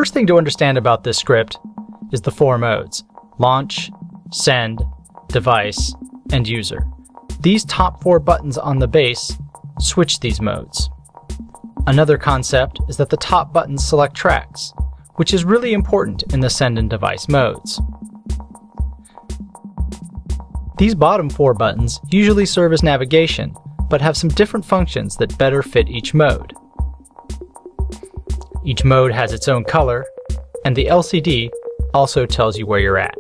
first thing to understand about this script is the 4 modes: launch, send, device, and user. These top 4 buttons on the bass switch these modes. Another concept is that the top buttons select tracks, which is really important in the send and device modes. These bottom 4 buttons usually serve as navigation, but have some different functions that better fit each mode. Each mode has its own color, and the LCD also tells you where you're at.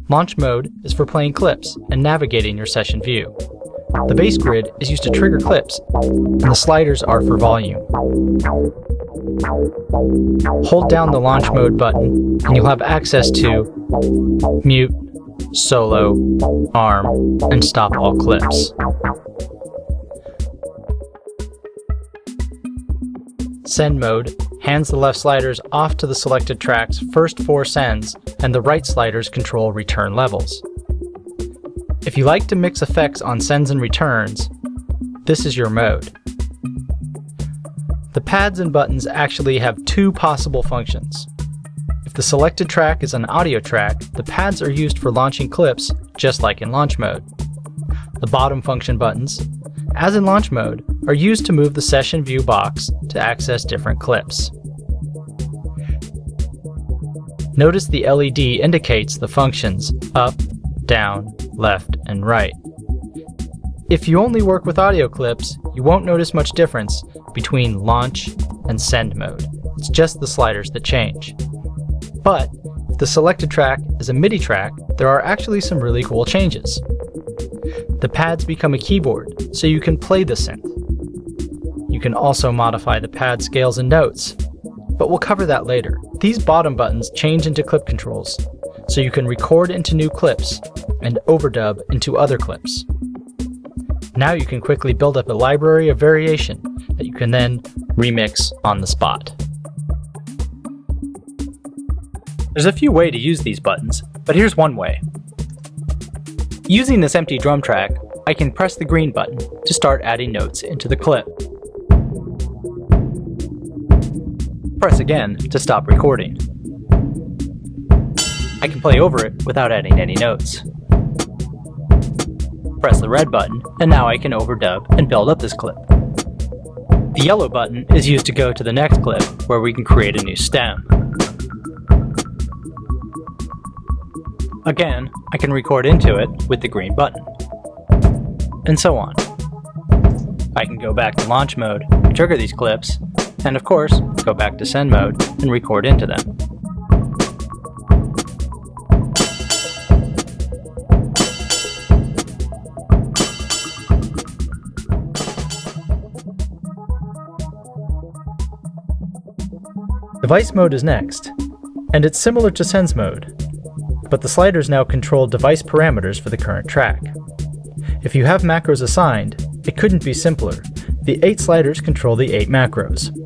Launch mode is for playing clips and navigating your session view. The bass grid is used to trigger clips, and the sliders are for volume. Hold down the launch mode button and you'll have access to mute, solo, arm, and stop all clips. Send mode hands the left sliders off to the selected track's first 4 sends, and the right sliders control return levels. If you like to mix effects on sends and returns, this is your mode. The pads and buttons actually have 2 possible functions. If the selected track is an audio track, the pads are used for launching clips, just like in launch mode. The bottom function buttons, as in launch mode, are used to move the session view box to access different clips. Notice the LED indicates the functions up, down, left, and right. If you only work with audio clips, you won't notice much difference between launch and send mode. It's just the sliders that change. But if the selected track is a MIDI track, there are actually some really cool changes. The pads become a keyboard, so you can play the synth. You can also modify the pad scales and notes, but we'll cover that later. These bottom buttons change into clip controls, so you can record into new clips and overdub into other clips. Now you can quickly build up a library of variation that you can then remix on the spot. There's a few ways to use these buttons, but here's one way. Using this empty drum track, I can press the green button to start adding notes into the clip. Press again to stop recording. I can play over it without adding any notes. Press the red button, and now I can overdub and build up this clip. The yellow button is used to go to the next clip, where we can create a new stem. Again, I can record into it with the green button. And so on. I can go back to launch mode, trigger these clips, and of course, go back to send mode and record into them. Device mode is next, and it's similar to sends mode, but the sliders now control device parameters for the current track. If you have macros assigned, it couldn't be simpler. The 8 sliders control the 8 macros.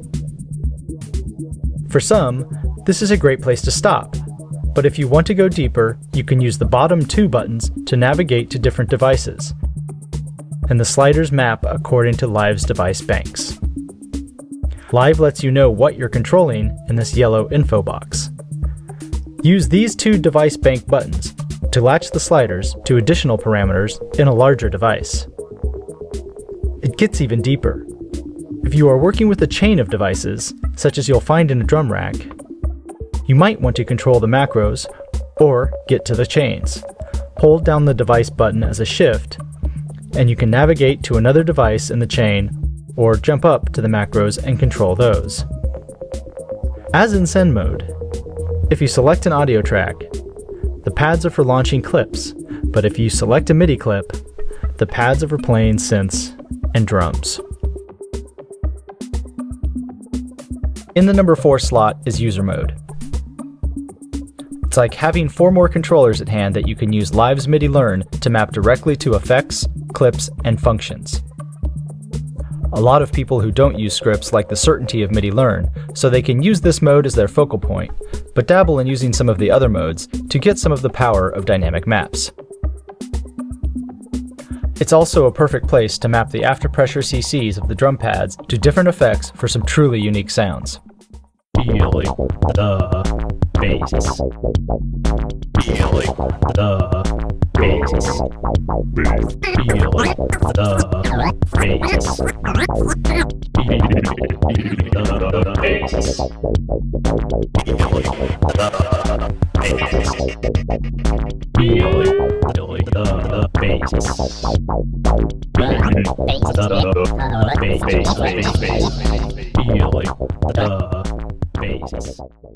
For some, this is a great place to stop, but if you want to go deeper, you can use the bottom 2 buttons to navigate to different devices, and the sliders map according to Live's device banks. Live lets you know what you're controlling in this yellow info box. Use these 2 device bank buttons to latch the sliders to additional parameters in a larger device. It gets even deeper. If you are working with a chain of devices, such as you'll find in a drum rack, you might want to control the macros or get to the chains. Hold down the device button as a shift, and you can navigate to another device in the chain or jump up to the macros and control those. As in send mode, if you select an audio track, the pads are for launching clips, but if you select a MIDI clip, the pads are for playing synths and drums. In the number 4 slot is user mode. It's like having 4 more controllers at hand that you can use Live's MIDI Learn to map directly to effects, clips, and functions. A lot of people who don't use scripts like the certainty of MIDI Learn, so they can use this mode as their focal point, but dabble in using some of the other modes to get some of the power of dynamic maps. It's also a perfect place to map the afterpressure CCs of the drum pads to different effects for some truly unique sounds. Feeling the bass. Feeling the bass. Feeling the bass. Feeling the bass.